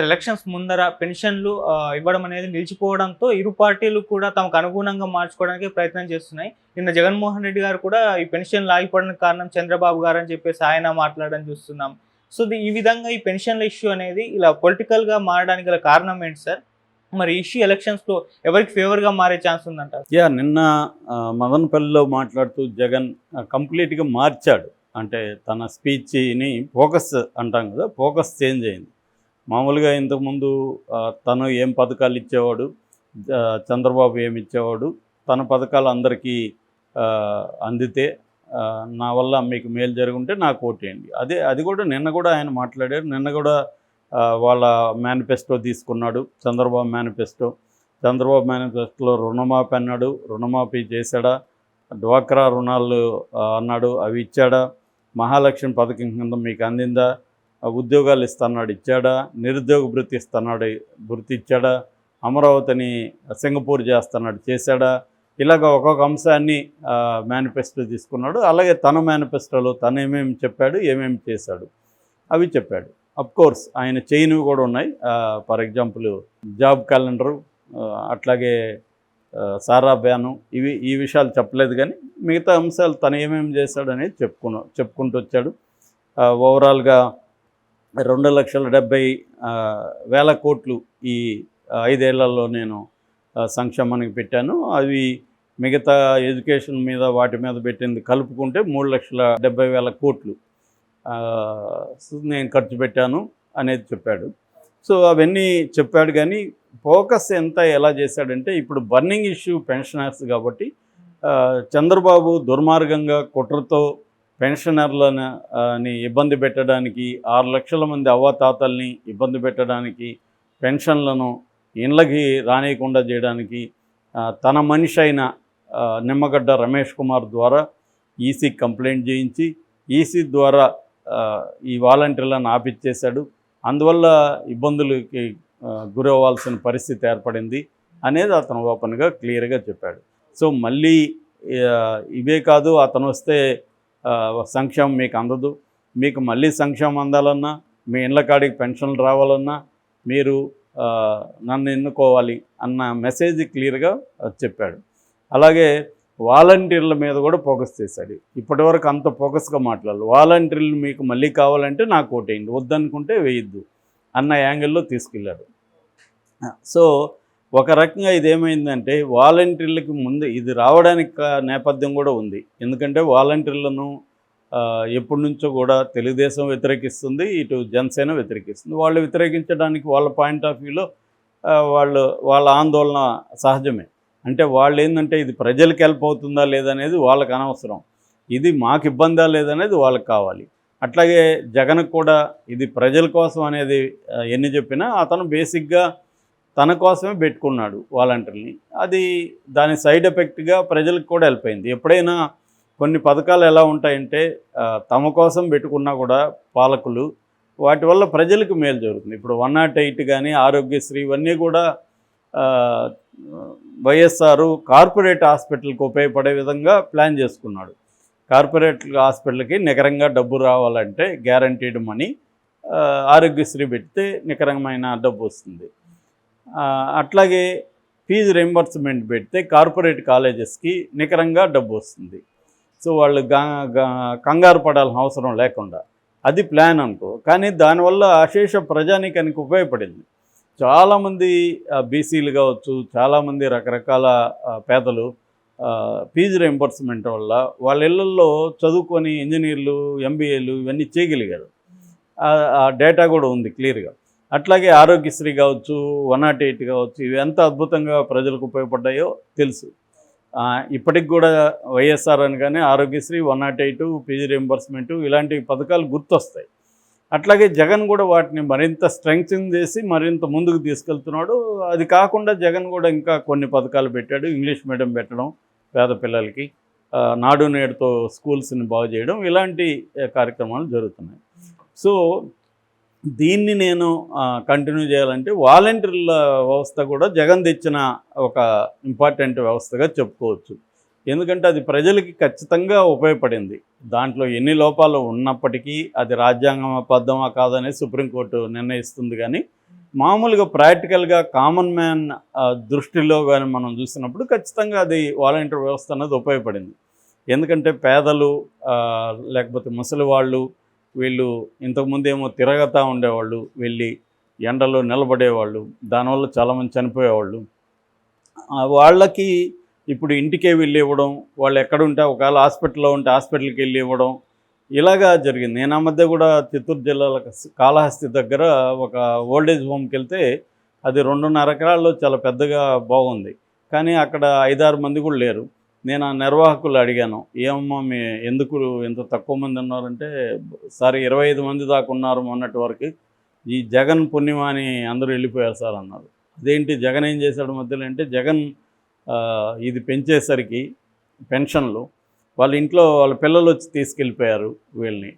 Sir elections ముందర పెన్షన్లు ఇవ్వడం అనేది నిలిచిపోవడంతో ఇరు పార్టీలు కూడా తమకు అనుగుణంగా మార్చుకోవడానికి ప్రయత్నం చేస్తున్నాయి. నిన్న జగన్మోహన్ రెడ్డి గారు కూడా ఈ పెన్షన్లు ఆగిపోవడానికి కారణం చంద్రబాబు గారు అని చెప్పేసి ఆయన మాట్లాడడం చూస్తున్నాం. సో ఈ విధంగా ఈ పెన్షన్ల ఇష్యూ అనేది ఇలా పొలిటికల్గా మారడానికి గల కారణం ఏంటి సార్? మరి ఇష్యూ ఎలక్షన్స్లో ఎవరికి ఫేవర్గా మారే ఛాన్స్ ఉందంటారు? నిన్న మదనపల్లిలో మాట్లాడుతూ జగన్ కంప్లీట్గా మార్చాడు. అంటే తన స్పీచ్ని ఫోకస్ అంటాం కదా, ఫోకస్ చేంజ్ అయింది. మామూలుగా ఇంతకుముందు తను ఏం పథకాలు ఇచ్చేవాడు, చంద్రబాబు ఏమి ఇచ్చేవాడు, తన పథకాలు అందరికీ అందితే నా వల్ల మీకు మేలు జరుగుంటే నాకు ఓటేయండి. అది కూడా నిన్న కూడా ఆయన మాట్లాడారు. నిన్న కూడా వాళ్ళ మేనిఫెస్టో తీసుకున్నాడు, చంద్రబాబు మేనిఫెస్టో. చంద్రబాబు మేనిఫెస్టోలో రుణమాఫీ అన్నాడు, రుణమాఫీ చేశాడా? డ్వాక్రా రుణాలు అన్నాడు, అవి ఇచ్చాడా? మహాలక్ష్మి పథకం కింద మీకు అందిందా? ఉద్యోగాలు ఇస్తున్నాడు, ఇచ్చాడా? నిరుద్యోగ భృతి ఇస్తున్నాడు, భృతి ఇచ్చాడా? అమరావతిని సింగపూర్ చేస్తున్నాడు, చేశాడా? ఇలాగ ఒక్కొక్క అంశాన్ని మేనిఫెస్టో తీసుకున్నాడు. అలాగే తన మేనిఫెస్టోలో తను ఏమేమి చెప్పాడు, ఏమేమి చేశాడు అవి చెప్పాడు. కోర్స్ ఆయన చేయనివి కూడా ఉన్నాయి. ఫర్ ఎగ్జాంపుల్ జాబ్ క్యాలెండరు, అట్లాగే సారా బ్యాను, ఈ విషయాలు చెప్పలేదు. కానీ మిగతా అంశాలు తను ఏమేమి చేశాడు అనేది చెప్పుకుంటూ వచ్చాడు. ఓవరాల్గా 2,70,000 కోట్లు ఈ 5 ఏళ్లలో నేను సంక్షేమానికి పెట్టాను. అవి మిగతా ఎడ్యుకేషన్ మీద వాటి మీద పెట్టింది కలుపుకుంటే 3,70,000 కోట్లు నేను ఖర్చు పెట్టాను అనేది చెప్పాడు. సో అవన్నీ చెప్పాడు. కానీ ఫోకస్ ఎలా చేశాడంటే, ఇప్పుడు బర్నింగ్ ఇష్యూ పెన్షనర్స్ కాబట్టి చంద్రబాబు దుర్మార్గంగా కుట్రతో పెన్షనర్లని ఇబ్బంది పెట్టడానికి, 6 లక్షల మంది అవ్వాతాతల్ని ఇబ్బంది పెట్టడానికి, పెన్షన్లను ఇండ్లకి రానియకుండా చేయడానికి తన మనిషి అయిన నిమ్మగడ్డ రమేష్ కుమార్ ద్వారా ఈసీకి కంప్లైంట్ చేయించి ఈసీ ద్వారా ఈ వాలంటీర్లను ఆపిచ్చేశాడు. అందువల్ల ఇబ్బందులకి గురవ్వాల్సిన పరిస్థితి ఏర్పడింది అనేది అతను ఓపెన్గా క్లియర్గా చెప్పాడు. సో మళ్ళీ ఇవే కాదు, అతను వస్తే సంక్షేమం మీకు అందదు, మీకు మళ్ళీ సంక్షేమం అందాలన్నా, మీ ఇళ్ళ కాడికి పెన్షన్లు రావాలన్నా మీరు నన్ను ఎన్నుకోవాలి అన్న మెసేజ్ క్లియర్గా చెప్పాడు. అలాగే వాలంటీర్ల మీద కూడా ఫోకస్ చేశాడు. ఇప్పటివరకు అంత ఫోకస్గా మాట్లాడాలి. వాలంటీర్లు మీకు మళ్ళీ కావాలంటే నాకు ఓటేయండి, వద్దనుకుంటే వేయద్దు అన్న యాంగిల్లో తీసుకెళ్ళాడు. సో ఒక రకంగా ఇదేమైందంటే వాలంటీర్లకి ముందు ఇది రావడానికి నేపథ్యం కూడా ఉంది. ఎందుకంటే వాలంటీర్లను ఎప్పటి నుంచో కూడా తెలుగుదేశం వ్యతిరేకిస్తుంది, ఇటు జనసేన వ్యతిరేకిస్తుంది. వాళ్ళు వ్యతిరేకించడానికి వాళ్ళ పాయింట్ ఆఫ్ వ్యూలో వాళ్ళ ఆందోళన సహజమే. అంటే వాళ్ళు ఏంటంటే ఇది ప్రజలకు హెల్ప్ అవుతుందా లేదనేది వాళ్ళకి అనవసరం, ఇది మాకు ఇబ్బందా లేదనేది వాళ్ళకి కావాలి. అట్లాగే జగన్కు కూడా ఇది ప్రజల కోసం అనేది ఎన్ని చెప్పినా అతను బేసిక్గా తన కోసమే పెట్టుకున్నాడు వాలంటీర్ని. అది దాని సైడ్ ఎఫెక్ట్గా ప్రజలకు కూడా హెల్ప్ అయింది. ఎప్పుడైనా కొన్ని పథకాలు ఎలా ఉంటాయంటే తమ కోసం పెట్టుకున్నా కూడా పాలకులు వాటి వల్ల ప్రజలకు మేలు జరుగుతుంది. ఇప్పుడు 108 కానీ ఆరోగ్యశ్రీ ఇవన్నీ కూడా వైఎస్ఆర్ కార్పొరేట్ హాస్పిటల్కి ఉపయోగపడే విధంగా ప్లాన్ చేసుకున్నాడు. కార్పొరేట్ హాస్పిటల్కి నికరంగా డబ్బు రావాలంటే గ్యారంటీడ్ మనీ, ఆరోగ్యశ్రీ పెడితే నికరమైన డబ్బు వస్తుంది. అట్లాగే ఫీజు రింబర్స్మెంట్ పెడితే కార్పొరేట్ కాలేజెస్కి నికరంగా డబ్బు వస్తుంది. సో వాళ్ళు కంగారు పడాల్సిన అవసరం లేకుండా అది ప్లాన్ అనుకో. కానీ దానివల్ల అశేష ప్రజానీకానికి ఉపయోగపడింది. చాలామంది బీసీలు కావచ్చు, చాలామంది రకరకాల పేదలు ఫీజు రింబర్స్మెంట్ వల్ల వాళ్ళ ఇళ్లలో చదువుకొని ఇంజనీర్లు, ఎంబీఏలు ఇవన్నీ చేయగలిగారు. ఆ డేటా కూడా ఉంది క్లియర్గా. అట్లాగే ఆరోగ్యశ్రీ కావచ్చు, 108 కావచ్చు, ఇవి ఎంత అద్భుతంగా ప్రజలకు ఉపయోగపడ్డాయో తెలుసు. ఇప్పటికి కూడా వైఎస్ఆర్ అనగానే ఆరోగ్యశ్రీ, 108, ఫీజు రింబర్స్మెంటు ఇలాంటి పథకాలు గుర్తొస్తాయి. అట్లాగే జగన్ కూడా వాటిని మరింత స్ట్రెంగ్తన్ చేసి మరింత ముందుకు తీసుకెళ్తున్నాడు. అది కాకుండా జగన్ కూడా ఇంకా కొన్ని పథకాలు పెట్టాడు. ఇంగ్లీష్ మీడియం పెట్టడం పేద పిల్లలకి, నాడు నేడుతో స్కూల్స్ని బాగు చేయడం, ఇలాంటి కార్యక్రమాలు జరుగుతున్నాయి. సో దీన్ని నేను కంటిన్యూ చేయాలంటే వాలంటీర్ల వ్యవస్థ కూడా జగన్ తెచ్చిన ఒక ఇంపార్టెంట్ వ్యవస్థగా చెప్పుకోవచ్చు. ఎందుకంటే అది ప్రజలకి ఖచ్చితంగా ఉపయోగపడింది. దాంట్లో ఎన్ని లోపాలు ఉన్నప్పటికీ అది రాజ్యాంగబద్ధమా కాదనేది సుప్రీంకోర్టు నిర్ణయిస్తుంది. కానీ మామూలుగా ప్రాక్టికల్గా కామన్ మ్యాన్ దృష్టిలో కానీ మనం చూసినప్పుడు ఖచ్చితంగా అది వాలంటీర్ వ్యవస్థ అనేది ఉపయోగపడింది. ఎందుకంటే పేదలు లేకపోతే ముసలి వాళ్ళు వీళ్ళు ఇంతకుముందేమో తిరగతా ఉండేవాళ్ళు, వెళ్ళి ఎండలో నిలబడేవాళ్ళు, దానివల్ల చాలామంది చనిపోయేవాళ్ళు. వాళ్ళకి ఇప్పుడు ఇంటికే వెళ్ళి ఇవ్వడం, వాళ్ళు ఎక్కడుంటే ఒకవేళ హాస్పిటల్లో ఉంటే హాస్పిటల్కి వెళ్ళి ఇవ్వడం, ఇలాగా జరిగింది. నేను ఆ మధ్య కూడా చిత్తూరు జిల్లాలో కాళహస్తి దగ్గర ఒక ఓల్డేజ్ హోమ్కి వెళ్తే అది 2.5 ఎకరాల్లో చాలా పెద్దగా బాగుంది. కానీ అక్కడ 5-6 మంది కూడా లేరు. నేను ఆ నిర్వాహకులు అడిగాను, ఏమమ్మా మీ ఎందుకు ఇంత తక్కువ మంది ఉన్నారంటే, సార్ 25 మంది దాకా ఉన్నారు మొన్నటి వరకు, ఈ జగన్ పుణ్యమా అని అందరూ వెళ్ళిపోయారు సార్ అన్నారు. అదేంటి జగన్ ఏం చేశాడు మధ్యలో అంటే, జగన్ ఇది పెంచేసరికి పెన్షన్లు వాళ్ళ ఇంట్లో వాళ్ళ పిల్లలు వచ్చి తీసుకెళ్ళిపోయారు వీళ్ళని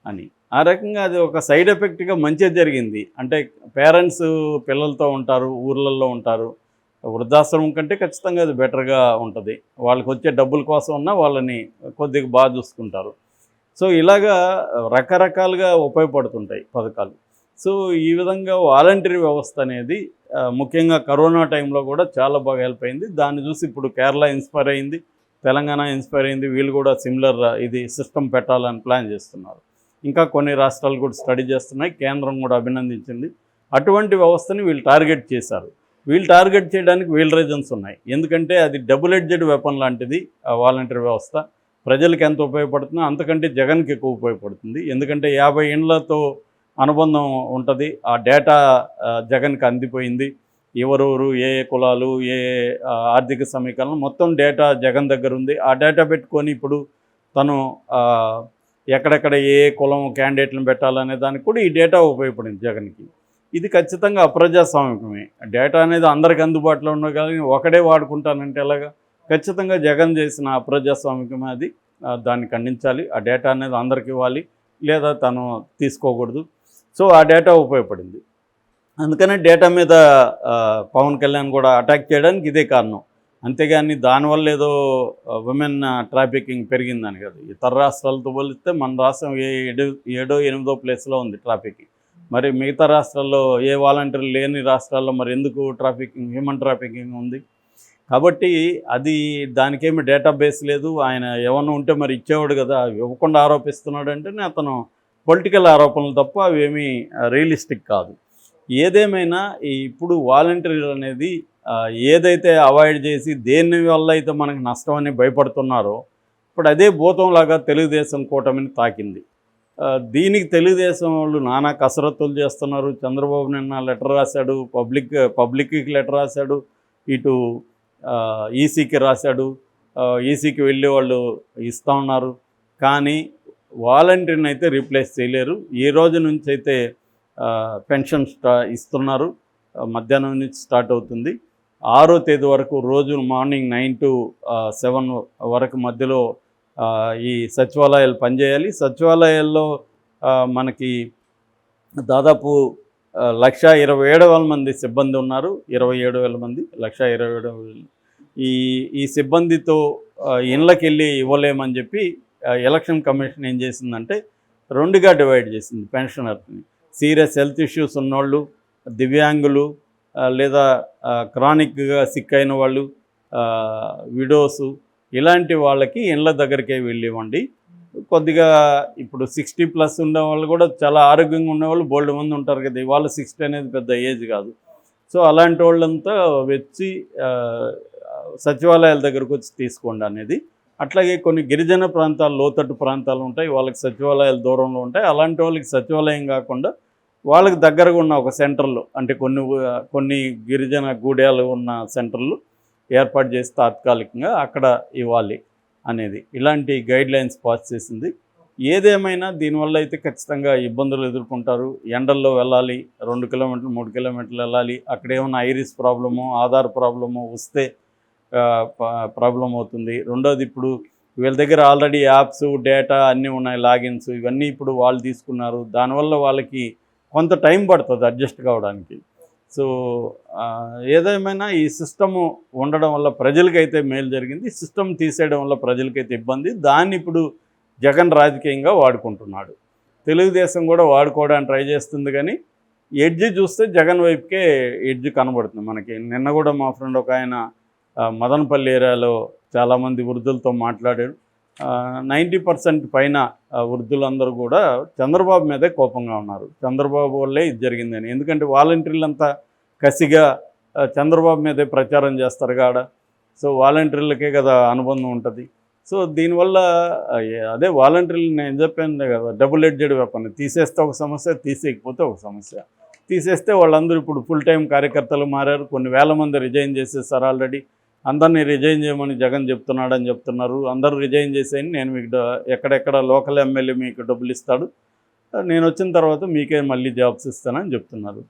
అని. ఆ రకంగా అది ఒక సైడ్ ఎఫెక్ట్గా మంచిగా జరిగింది. అంటే పేరెంట్స్ పిల్లలతో ఉంటారు, ఊర్లలో ఉంటారు. వృద్ధాశ్రమం కంటే ఖచ్చితంగా అది బెటర్గా ఉంటుంది. వాళ్ళకి వచ్చే డబ్బుల కోసం ఉన్నా వాళ్ళని కొద్దిగా బాగా చూసుకుంటారు. సో ఇలాగా రకరకాలుగా ఉపయోగపడుతుంటాయి పథకాలు. సో ఈ విధంగా వాలంటరీ వ్యవస్థ అనేది ముఖ్యంగా కరోనా టైంలో కూడా చాలా బాగా హెల్ప్ అయింది. దాన్ని చూసి ఇప్పుడు కేరళ ఇన్స్పైర్ అయింది, తెలంగాణ ఇన్స్పైర్ అయింది. వీళ్ళు కూడా సిమిలర్ ఇది సిస్టమ్ పెట్టాలని ప్లాన్ చేస్తున్నారు. ఇంకా కొన్ని రాష్ట్రాలు కూడా స్టడీ చేస్తున్నాయి. కేంద్రం కూడా అభినందించింది. అటువంటి వ్యవస్థని వీళ్ళు టార్గెట్ చేశారు. వీళ్ళు టార్గెట్ చేయడానికి వీళ్ళ రీజన్స్ ఉన్నాయి. ఎందుకంటే అది డబుల్ ఎడ్జెడ్ వెపన్ లాంటిది వాలంటరీ వ్యవస్థ. ప్రజలకు ఎంత ఉపయోగపడుతుందో అంతకంటే జగన్కి ఎక్కువ ఉపయోగపడుతుంది. ఎందుకంటే 50 ఏళ్లతో అనుబంధం ఉంటుంది. ఆ డేటా జగన్కి అందిపోయింది. ఎవరెవరు, ఏ ఏ కులాలు, ఏ ఆర్థిక సమీకరణలు మొత్తం డేటా జగన్ దగ్గర ఉంది. ఆ డేటా పెట్టుకొని ఇప్పుడు తను ఎక్కడెక్కడ ఏ కులం క్యాండిడేట్లను పెట్టాలనే దానికి కూడా ఈ డేటా ఉపయోగపడింది జగన్కి. ఇది ఖచ్చితంగా అప్రజాస్వామికమే. డేటా అనేది అందరికి అందుబాటులో ఉన్న కానీ ఒకడే వాడుకుంటానంటే ఎలాగా? ఖచ్చితంగా జగన్ చేసిన అప్రజాస్వామికమే అది. దాన్ని ఖండించాలి. ఆ డేటా అనేది అందరికి ఇవ్వాలి, లేదా తను తీసుకోకూడదు. సో ఆ డేటా ఉపయోగపడింది. అందుకనే డేటా మీద పవన్ కళ్యాణ్ కూడా అటాక్ చేయడానికి ఇదే కారణం. అంతేగాని దానివల్ల ఏదో ఉమెన్ ట్రాఫికింగ్ పెరిగిందని కాదు. ఇతర రాష్ట్రాలతో పోలిస్తే మన రాష్ట్రం 7వ 8వ ప్లేస్లో ఉంది ట్రాఫికింగ్. మరి మిగతా రాష్ట్రాల్లో ఏ వాలంటీర్లు లేని రాష్ట్రాల్లో మరి ఎందుకు ట్రాఫికింగ్, హ్యూమన్ ట్రాఫికింగ్ ఉంది? కాబట్టి అది దానికేమి డేటాబేస్ లేదు. ఆయన ఏమన్నా ఉంటే మరి ఇచ్చేవాడు కదా, ఇవ్వకుండా ఆరోపిస్తున్నాడు అంటేనే అతను పొలిటికల్ ఆరోపణలు తప్ప అవేమీ రియలిస్టిక్ కాదు. ఏదేమైనా ఇప్పుడు వాలంటీర్ అనేది ఏదైతే అవాయిడ్ చేసి దేని వల్ల అయితే మనకు నష్టం అని భయపడుతున్నారో, ఇప్పుడు అదే భూతంలాగా తెలుగుదేశం కూటమిని తాకింది. దీనికి తెలుగుదేశం వాళ్ళు నానా కసరత్తులు చేస్తున్నారు. చంద్రబాబు నిన్న లెటర్ రాశాడు, పబ్లిక్కి లెటర్ రాశాడు, ఇటు ఈసీకి రాశాడు. ఈసీకి వెళ్ళే వాళ్ళు ఇస్తూ ఉన్నారు. కానీ వాలంటీర్ని అయితే రీప్లేస్ చేయలేరు. ఈ రోజు నుంచి అయితే పెన్షన్ ఇస్తున్నారు. మధ్యాహ్నం నుంచి స్టార్ట్ అవుతుంది. 6వ తేదీ వరకు రోజు మార్నింగ్ 9 to 7 వరకు మధ్యలో ఈ సచివాలయాలు పనిచేయాలి. సచివాలయాల్లో మనకి దాదాపు 1,27,000 మంది సిబ్బంది ఉన్నారు. 27,000 మంది, 1,27,000. ఈ సిబ్బందితో ఇళ్ళకి వెళ్ళి ఇవ్వలేమని చెప్పి ఎలక్షన్ కమిషన్ ఏం చేసిందంటే 2గా డివైడ్ చేసింది పెన్షనర్ని. సీరియస్ హెల్త్ ఇష్యూస్ ఉన్నవాళ్ళు, దివ్యాంగులు, లేదా క్రానిక్గా సిక్ అయిన వాళ్ళు, విడోసు, ఇలాంటి వాళ్ళకి ఇళ్ళ దగ్గరికే వెళ్ళి ఇవ్వండి. కొద్దిగా ఇప్పుడు 60+ ఉన్న వాళ్ళు కూడా చాలా ఆరోగ్యంగా ఉన్నవాళ్ళు బోల్డ్ మంది ఉంటారు కదా. ఇవాళ 60 అనేది పెద్ద ఏజ్ కాదు. సో అలాంటి వాళ్ళంతా వచ్చి సచివాలయాల దగ్గరకు వచ్చి తీసుకోండి అనేది. అట్లాగే కొన్ని గిరిజన ప్రాంతాలు, లోతట్టు ప్రాంతాలు ఉంటాయి, వాళ్ళకి సచివాలయాలు దూరంలో ఉంటాయి. అలాంటి వాళ్ళకి సచివాలయం కాకుండా వాళ్ళకి దగ్గరగా ఉన్న ఒక సెంటర్లు, అంటే కొన్ని గిరిజన గూడెలు ఉన్న సెంటర్లు ఏర్పాటు చేసి తాత్కాలికంగా అక్కడ ఇవ్వాలి అనేది, ఇలాంటి గైడ్లైన్స్ పాస్ చేసింది. ఏదేమైనా దీనివల్ల అయితే ఖచ్చితంగా ఇబ్బందులు ఎదుర్కొంటారు. ఎండల్లో వెళ్ళాలి, 2 కిలోమీటర్లు 3 కిలోమీటర్లు వెళ్ళాలి. అక్కడ ఏమైనా ఐరిస్ ప్రాబ్లము, ఆధార్ ప్రాబ్లము వస్తే ప్రాబ్లం అవుతుంది. రెండోది, ఇప్పుడు వీళ్ళ దగ్గర ఆల్రెడీ యాప్స్, డేటా అన్నీ ఉన్నాయి, లాగిన్స్ ఇవన్నీ ఇప్పుడు వాళ్ళు తీసుకున్నారు. దానివల్ల వాళ్ళకి కొంత టైం పడుతుంది అడ్జస్ట్ కావడానికి. సో ఏదేమైనా ఈ సిస్టము ఉండడం వల్ల ప్రజలకైతే మేలు జరిగింది. సిస్టమ్ తీసేయడం వల్ల ప్రజలకైతే ఇబ్బంది. దాన్ని ఇప్పుడు జగన్ రాజకీయంగా వాడుకుంటున్నాడు. తెలుగుదేశం కూడా వాడుకోవడానికి ట్రై చేస్తుంది, కానీ ఎడ్జ్ చూస్తే జగన్ వైపుకే ఎడ్జ్ కనబడుతుంది మనకి. నిన్న కూడా మా ఫ్రెండ్ ఒక ఆయన మదనపల్లి ఏరియాలో చాలామంది వృద్ధులతో మాట్లాడాడు. 90% పైన వృద్ధులందరూ కూడా చంద్రబాబు మీదే కోపంగా ఉన్నారు. చంద్రబాబు వల్లే ఇది జరిగిందని. ఎందుకంటే వాలంటీర్లంతా కసిగా చంద్రబాబు మీదే ప్రచారం చేస్తారు కాడ. సో వాలంటీర్లకే కదా అనుబంధం ఉంటుంది. సో దీనివల్ల అదే వాలంటీర్లు నేను చెప్పాను కదా, డబుల్ ఎడ్జెడ్ వెపన్. తీసేస్తే ఒక సమస్య, తీసేయకపోతే ఒక సమస్య. తీసేస్తే వాళ్ళందరూ ఇప్పుడు ఫుల్ టైం కార్యకర్తలు మారారు. కొన్ని వేల మంది రిజైన్ చేసేస్తారు ఆల్రెడీ. అందరినీ రిజైన్ చేయమని జగన్ చెప్తున్నాడని చెప్తున్నారు. అందరూ రిజైన్ చేసేయండి, నేను మీకు ఎక్కడెక్కడ లోకల్ ఎమ్మెల్యే మీకు డబ్బులు ఇస్తాడు, నేను వచ్చిన తర్వాత మీకే మళ్ళీ జాబ్స్ ఇస్తానని చెప్తున్నారు.